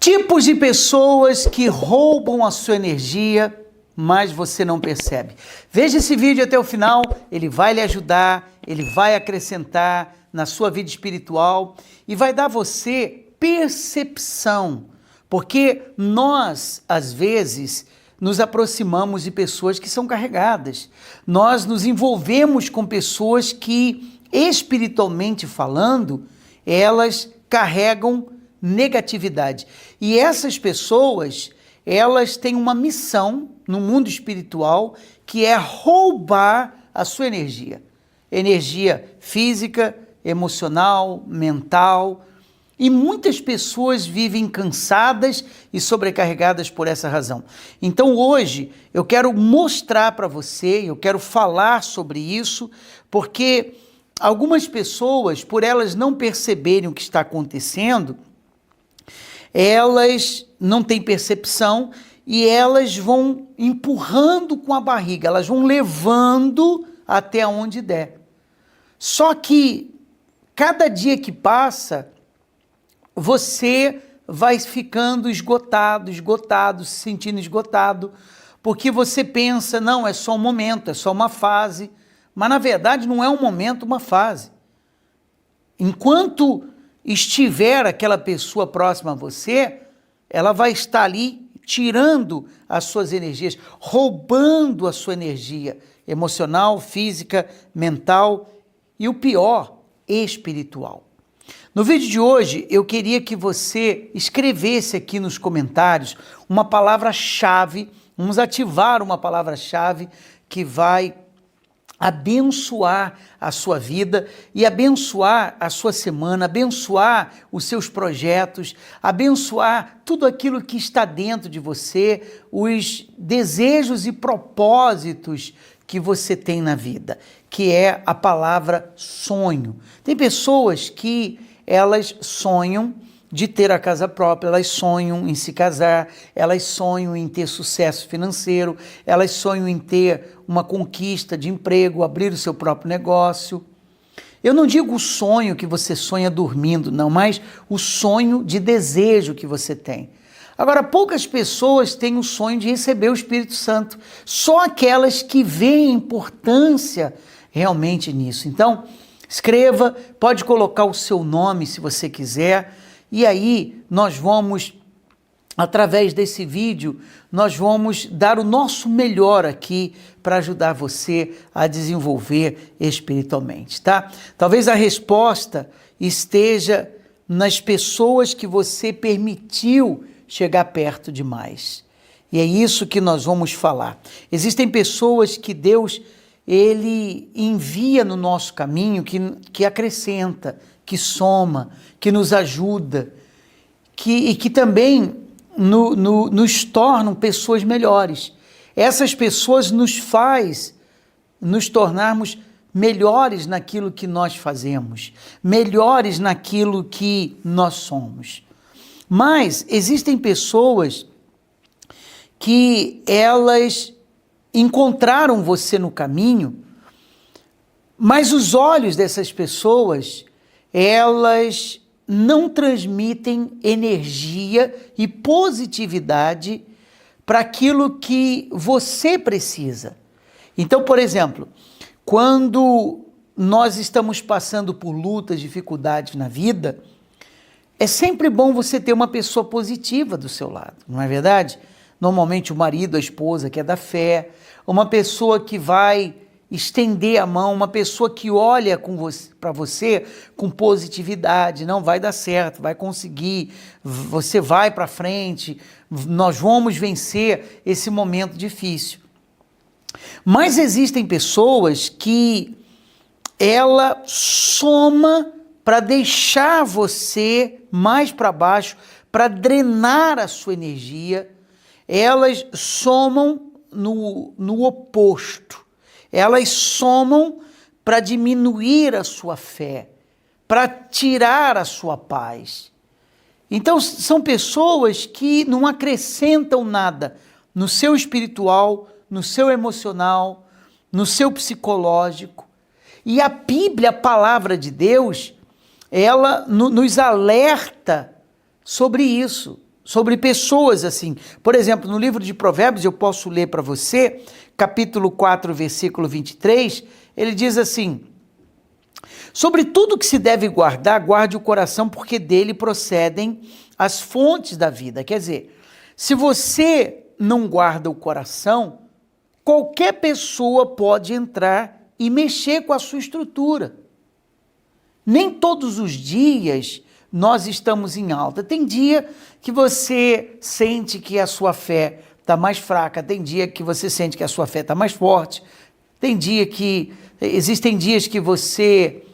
Tipos de pessoas que roubam a sua energia, mas você não percebe. Veja esse vídeo até o final, ele vai lhe ajudar, ele vai acrescentar na sua vida espiritual e vai dar a você percepção, porque nós, às vezes, nos aproximamos de pessoas que são carregadas. Nós nos envolvemos com pessoas que, espiritualmente falando, elas carregam negatividade. E essas pessoas, elas têm uma missão no mundo espiritual que é roubar a sua energia. Energia física, emocional, mental. E muitas pessoas vivem cansadas e sobrecarregadas por essa razão. Então hoje eu quero mostrar para você, eu quero falar sobre isso, porque algumas pessoas, por elas não perceberem o que está acontecendo, elas não têm percepção e elas vão empurrando com a barriga, elas vão levando até onde der. Só que cada dia que passa, você vai ficando esgotado, se sentindo esgotado, porque você pensa, não, é só um momento, é só uma fase, mas na verdade não é um momento, uma fase. Enquanto estiver aquela pessoa próxima a você, ela vai estar ali tirando as suas energias, roubando a sua energia emocional, física, mental e o pior, espiritual. No vídeo de hoje, eu queria que você escrevesse aqui nos comentários uma palavra-chave, vamos ativar uma palavra-chave que vai abençoar a sua vida e abençoar a sua semana, abençoar os seus projetos, abençoar tudo aquilo que está dentro de você, os desejos e propósitos que você tem na vida, que é a palavra sonho. Tem pessoas que elas sonham de ter a casa própria, elas sonham em se casar, elas sonham em ter sucesso financeiro, elas sonham em ter uma conquista de emprego, abrir o seu próprio negócio. Eu não digo o sonho que você sonha dormindo, não, mas o sonho de desejo que você tem. Agora, poucas pessoas têm o sonho de receber o Espírito Santo, só aquelas que veem importância realmente nisso. Então, escreva, pode colocar o seu nome se você quiser, e aí nós vamos, através desse vídeo, nós vamos dar o nosso melhor aqui para ajudar você a desenvolver espiritualmente, tá? Talvez a resposta esteja nas pessoas que você permitiu chegar perto demais. E é isso que nós vamos falar. Existem pessoas que Deus, Ele envia no nosso caminho, que acrescenta, que soma, que nos ajuda, e que também nos tornam pessoas melhores. Essas pessoas nos tornarmos melhores naquilo que nós fazemos, melhores naquilo que nós somos. Mas existem pessoas que elas encontraram você no caminho, mas os olhos dessas pessoas, elas não transmitem energia e positividade para aquilo que você precisa. Então, por exemplo, quando nós estamos passando por lutas, dificuldades na vida, é sempre bom você ter uma pessoa positiva do seu lado, não é verdade? Normalmente o marido, a esposa que é da fé, uma pessoa que vai estender a mão, uma pessoa que olha para você com positividade, não vai dar certo, vai conseguir, você vai para frente, nós vamos vencer esse momento difícil. Mas existem pessoas que ela soma para deixar você mais para baixo, para drenar a sua energia, elas somam no oposto. Elas somam para diminuir a sua fé, para tirar a sua paz. Então, são pessoas que não acrescentam nada no seu espiritual, no seu emocional, no seu psicológico. E a Bíblia, a palavra de Deus, ela nos alerta sobre isso. sobre pessoas assim. Por exemplo, no livro de Provérbios, eu posso ler para você, capítulo 4, versículo 23, ele diz assim: sobre tudo que se deve guardar, guarde o coração, porque dele procedem as fontes da vida. Quer dizer, se você não guarda o coração, qualquer pessoa pode entrar e mexer com a sua estrutura. Nem todos os dias nós estamos em alta. Tem dia que você sente que a sua fé está mais fraca, tem dia que você sente que a sua fé está mais forte, existem dias que você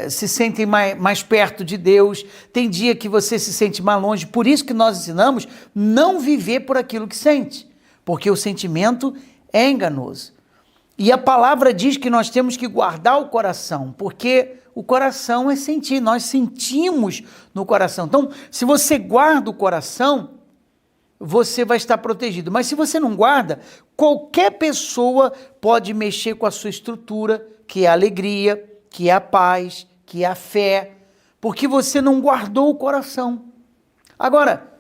se sente mais perto de Deus, tem dia que você se sente mais longe. Por isso que nós ensinamos não viver por aquilo que sente, porque o sentimento é enganoso. E a palavra diz que nós temos que guardar o coração, porque o coração é sentir, nós sentimos no coração. Então, se você guarda o coração, você vai estar protegido. Mas se você não guarda, qualquer pessoa pode mexer com a sua estrutura, que é a alegria, que é a paz, que é a fé, porque você não guardou o coração. Agora,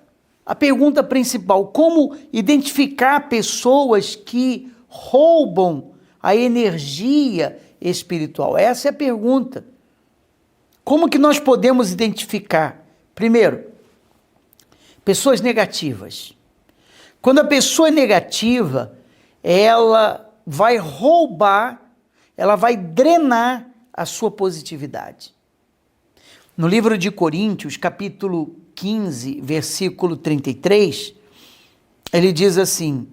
a pergunta principal: como identificar pessoas que roubam a energia espiritual? Essa é a pergunta. Como que nós podemos identificar? Primeiro, pessoas negativas. Quando a pessoa é negativa, ela vai roubar, ela vai drenar a sua positividade. No livro de Coríntios, capítulo 15, versículo 33, ele diz assim: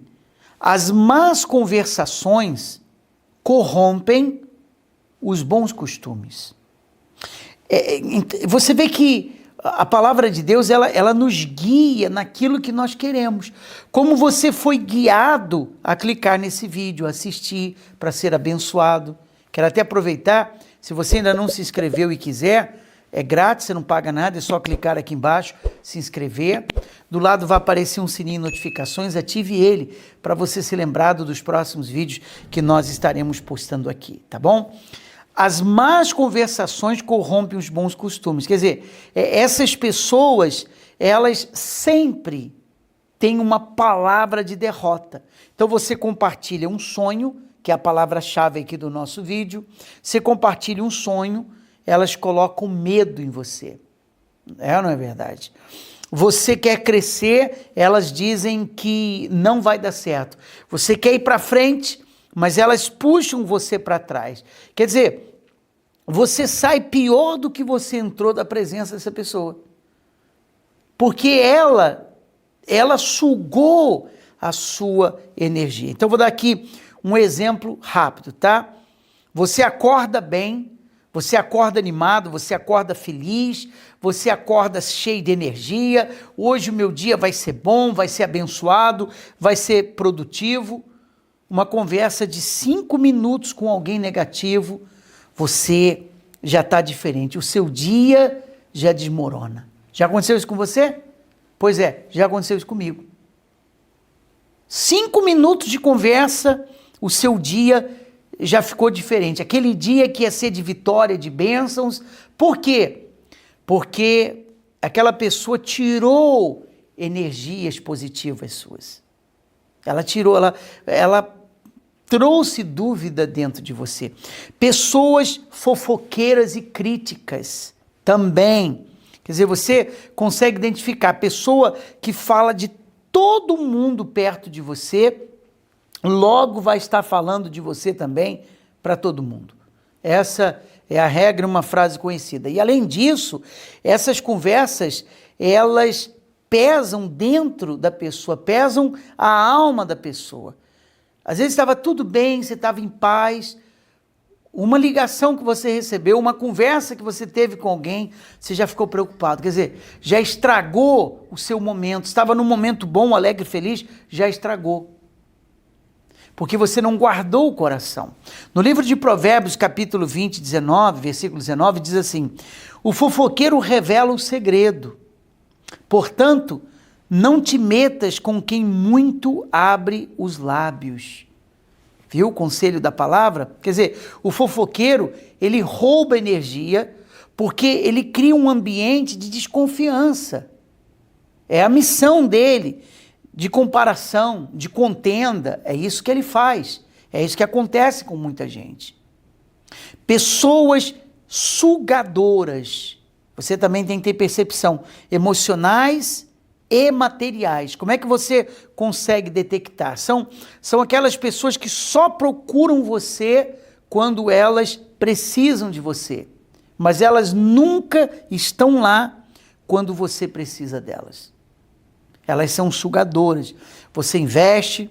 as más conversações corrompem os bons costumes. Você vê que a palavra de Deus, ela nos guia naquilo que nós queremos. Como você foi guiado a clicar nesse vídeo, assistir, para ser abençoado. Quero até aproveitar, se você ainda não se inscreveu e quiser, é grátis, você não paga nada, é só clicar aqui embaixo, se inscrever. Do lado vai aparecer um sininho de notificações, ative ele, para você ser lembrado dos próximos vídeos que nós estaremos postando aqui, tá bom? As más conversações corrompem os bons costumes. Quer dizer, essas pessoas, elas sempre têm uma palavra de derrota. Então você compartilha um sonho, que é a palavra-chave aqui do nosso vídeo. Você compartilha um sonho, elas colocam medo em você. É ou não é verdade? Você quer crescer, elas dizem que não vai dar certo. Você quer ir para frente, mas elas puxam você para trás. Quer dizer, você sai pior do que você entrou da presença dessa pessoa. Porque ela sugou a sua energia. Então, vou dar aqui um exemplo rápido, tá? Você acorda bem, você acorda animado, você acorda feliz, você acorda cheio de energia. Hoje o meu dia vai ser bom, vai ser abençoado, vai ser produtivo. Uma conversa de 5 minutos com alguém negativo, você já está diferente. O seu dia já desmorona. Já aconteceu isso com você? Pois é, já aconteceu isso comigo. 5 minutos de conversa, o seu dia já ficou diferente. Aquele dia que ia ser de vitória, de bênçãos. Por quê? Porque aquela pessoa tirou energias positivas suas. Ela tirou, ela trouxe dúvida dentro de você. Pessoas fofoqueiras e críticas também. Quer dizer, você consegue identificar a pessoa que fala de todo mundo perto de você, logo vai estar falando de você também para todo mundo. Essa é a regra, uma frase conhecida. E além disso, essas conversas, elas pesam dentro da pessoa, pesam a alma da pessoa. Às vezes estava tudo bem, você estava em paz, uma ligação que você recebeu, uma conversa que você teve com alguém, você já ficou preocupado. Quer dizer, já estragou o seu momento. Estava num momento bom, alegre, feliz, já estragou. Porque você não guardou o coração. No livro de Provérbios, capítulo 20, 19, versículo 19, diz assim: o fofoqueiro revela o segredo. Portanto, não te metas com quem muito abre os lábios. Viu o conselho da palavra? Quer dizer, o fofoqueiro, ele rouba energia porque ele cria um ambiente de desconfiança. É a missão dele de comparação, de contenda. É isso que ele faz. É isso que acontece com muita gente. Pessoas sugadoras. Você também tem que ter percepção emocionais e materiais. Como é que você consegue detectar? São aquelas pessoas que só procuram você quando elas precisam de você, mas elas nunca estão lá quando você precisa delas. Elas são sugadoras. Você investe,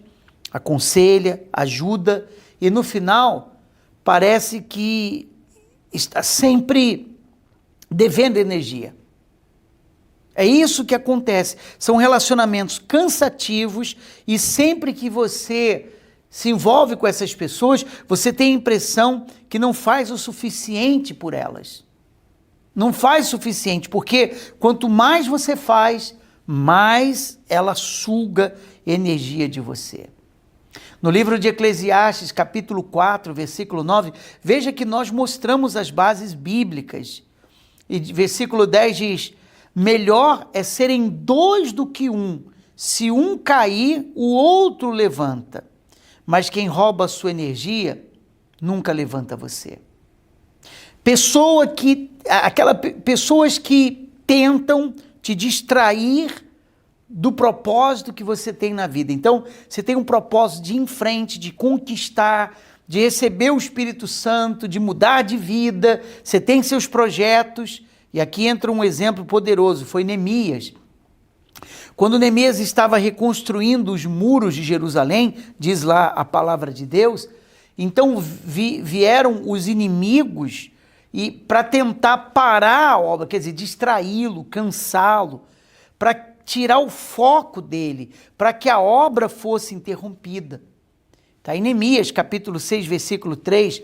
aconselha, ajuda e no final parece que está sempre devendo energia. É isso que acontece. São relacionamentos cansativos e sempre que você se envolve com essas pessoas, você tem a impressão que não faz o suficiente por elas. Não faz o suficiente, porque quanto mais você faz, mais ela suga energia de você. No livro de Eclesiastes, capítulo 4, versículo 9, veja que nós mostramos as bases bíblicas. E versículo 10 diz: melhor é serem dois do que um. Se um cair, o outro levanta. Mas quem rouba a sua energia, nunca levanta você. Pessoas que tentam te distrair do propósito que você tem na vida. Então, você tem um propósito de ir em frente, de conquistar, de receber o Espírito Santo, de mudar de vida, você tem seus projetos, e aqui entra um exemplo poderoso, foi Neemias. Quando Neemias estava reconstruindo os muros de Jerusalém, diz lá a palavra de Deus, então vieram os inimigos e para tentar parar a obra, quer dizer, distraí-lo, cansá-lo, para tirar o foco dele, para que a obra fosse interrompida. Está em Neemias, capítulo 6, versículo 3,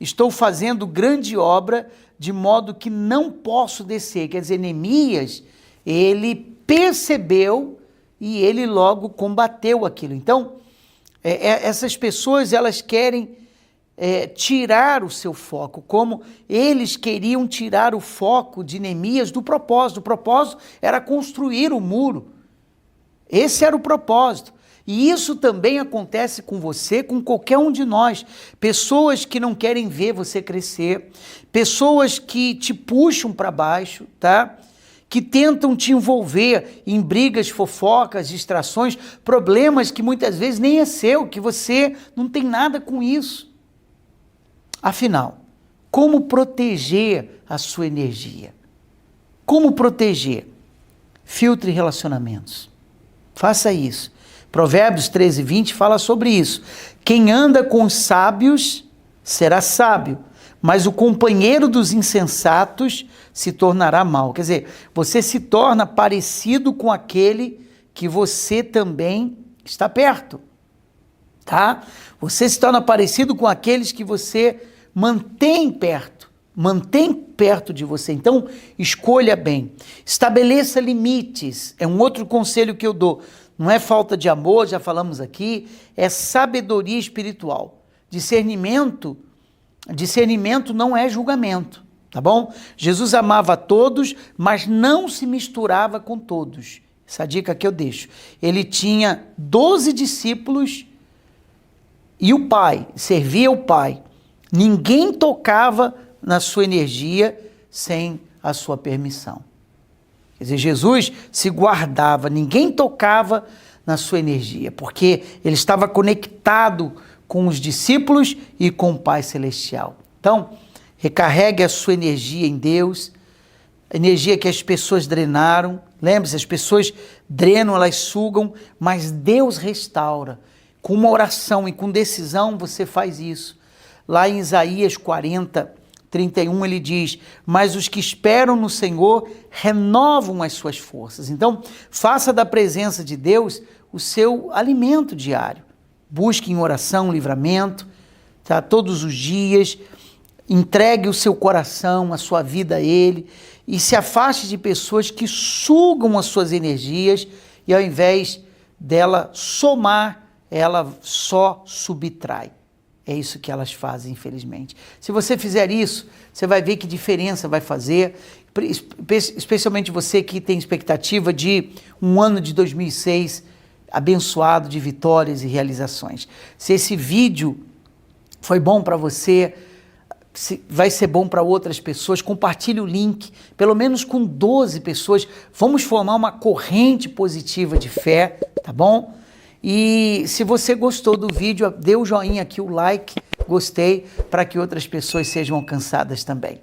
estou fazendo grande obra, de modo que não posso descer. Quer dizer, Neemias, ele percebeu e ele logo combateu aquilo. Então, essas pessoas, elas querem tirar o seu foco, como eles queriam tirar o foco de Neemias do propósito. O propósito era construir o muro. Esse era o propósito. E isso também acontece com você, com qualquer um de nós. Pessoas que não querem ver você crescer, pessoas que te puxam para baixo, tá? Que tentam te envolver em brigas, fofocas, distrações, problemas que muitas vezes nem é seu, que você não tem nada com isso. Afinal, como proteger a sua energia? Como proteger? Filtre relacionamentos. Faça isso. Provérbios 13, 20 fala sobre isso. Quem anda com os sábios será sábio, mas o companheiro dos insensatos se tornará mau. Quer dizer, você se torna parecido com aquele que você também está perto, tá? Você se torna parecido com aqueles que você mantém perto de você. Então, escolha bem. Estabeleça limites. É um outro conselho que eu dou. Não é falta de amor, já falamos aqui, é sabedoria espiritual. Discernimento não é julgamento, tá bom? Jesus amava a todos, mas não se misturava com todos. Essa dica que eu deixo. Ele tinha 12 discípulos e o Pai, servia o Pai. Ninguém tocava na sua energia sem a sua permissão. Quer dizer, Jesus se guardava, ninguém tocava na sua energia, porque ele estava conectado com os discípulos e com o Pai Celestial. Então, recarregue a sua energia em Deus, a energia que as pessoas drenaram. Lembre-se, as pessoas drenam, elas sugam, mas Deus restaura. Com uma oração e com decisão você faz isso. Lá em Isaías 40, 31 ele diz: mas os que esperam no Senhor renovam as suas forças. Então, faça da presença de Deus o seu alimento diário. Busque em oração livramento, tá? Todos os dias. Entregue o seu coração, a sua vida a Ele e se afaste de pessoas que sugam as suas energias e ao invés dela somar, ela só subtrai. É isso que elas fazem, infelizmente. Se você fizer isso, você vai ver que diferença vai fazer, especialmente você que tem expectativa de um ano de 2006 abençoado de vitórias e realizações. Se esse vídeo foi bom para você, vai ser bom para outras pessoas, compartilhe o link, pelo menos com 12 pessoas, vamos formar uma corrente positiva de fé, tá bom? E se você gostou do vídeo, dê o joinha aqui, o like, gostei, para que outras pessoas sejam alcançadas também.